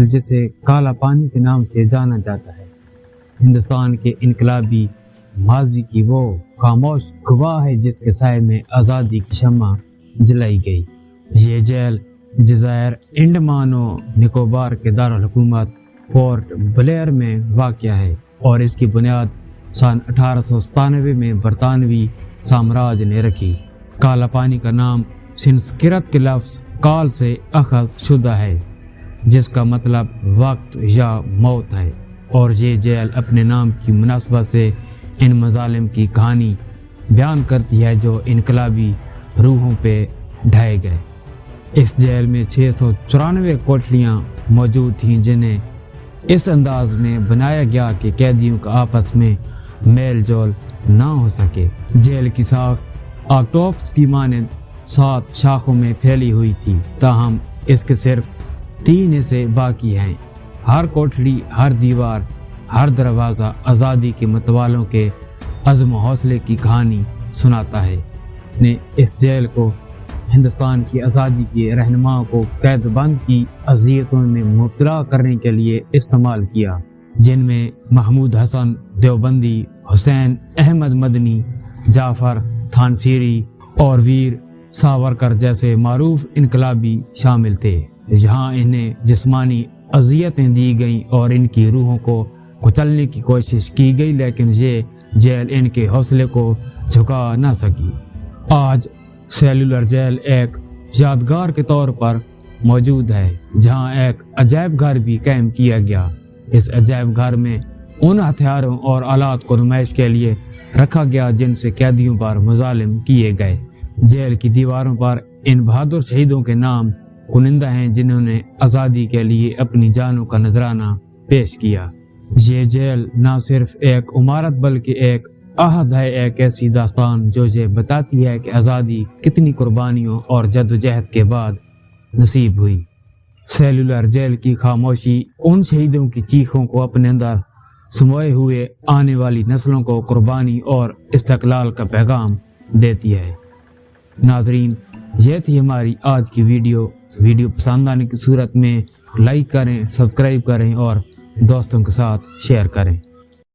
جسے کالا پانی کے نام سے جانا جاتا ہے۔ ہندوستان کے انقلابی ماضی کی وہ خاموش گواہ ہے جس کے سائے میں آزادی کی شمع جلائی گئی۔ یہ جیل جزائر انڈمان و نکوبار کے دارالحکومت پورٹ بلیئر میں واقع ہے اور اس کی بنیاد سن 1897 میں برطانوی سامراج نے رکھی۔ کالا پانی کا نام سنسکرت کے لفظ کال سے اخذ شدہ ہے جس کا مطلب وقت یا موت ہے، اور یہ جیل اپنے نام کی مناسبت سے ان مظالم کی کہانی بیان کرتی ہے جو انقلابی روحوں پہ ڈھائے گئے۔ اس جیل میں 694 کوٹلیاں موجود تھیں جنہیں اس انداز میں بنایا گیا کہ قیدیوں کا آپس میں میل جول نہ ہو سکے۔ جیل کی ساخت آکٹوپس کی مانند 7 شاخوں میں پھیلی ہوئی تھی، تاہم اس کے صرف 3 حصے باقی ہیں۔ ہر کوٹلی، ہر دیوار، ہر دروازہ آزادی کے متوالوں کے عزم و حوصلے کی کہانی سناتا ہے۔ نے اس جیل کو ہندوستان کی آزادی کے رہنماؤں کو قید بند کی اذیتوں میں مبتلا کرنے کے لیے استعمال کیا، جن میں محمود حسن دیوبندی، حسین احمد مدنی، جعفر تھانسیری اور ویر ساورکر جیسے معروف انقلابی شامل تھے۔ یہاں انہیں جسمانی اذیتیں دی گئیں اور ان کی روحوں کو کچلنے کی کوشش کی گئی، لیکن یہ جیل ان کے حوصلے کو جھکا نہ سکی۔ آج سیلولر جیل ایک یادگار کے طور پر موجود ہے جہاں ایک عجائب گھر بھی قائم کیا گیا۔ اس عجائب گھر میں ان ہتھیاروں اور آلات کو نمائش کے لیے رکھا گیا جن سے قیدیوں پر مظالم کیے گئے۔ جیل کی دیواروں پر ان بہادر شہیدوں کے نام کنندہ ہیں جنہوں نے آزادی کے لیے اپنی جانوں کا نذرانہ پیش کیا۔ یہ جیل نہ صرف ایک عمارت بلکہ ایک عہد ہے، ایک ایسی داستان جو یہ بتاتی ہے کہ آزادی کتنی قربانیوں اور جدوجہد کے بعد نصیب ہوئی۔ سیلولر جیل کی خاموشی ان شہیدوں کی چیخوں کو اپنے اندر سموئے ہوئے آنے والی نسلوں کو قربانی اور استقلال کا پیغام دیتی ہے۔ ناظرین، یہ تھی ہماری آج کی ویڈیو پسند آنے کی صورت میں لائک کریں، سبسکرائب کریں اور دوستوں کے ساتھ شیئر کریں۔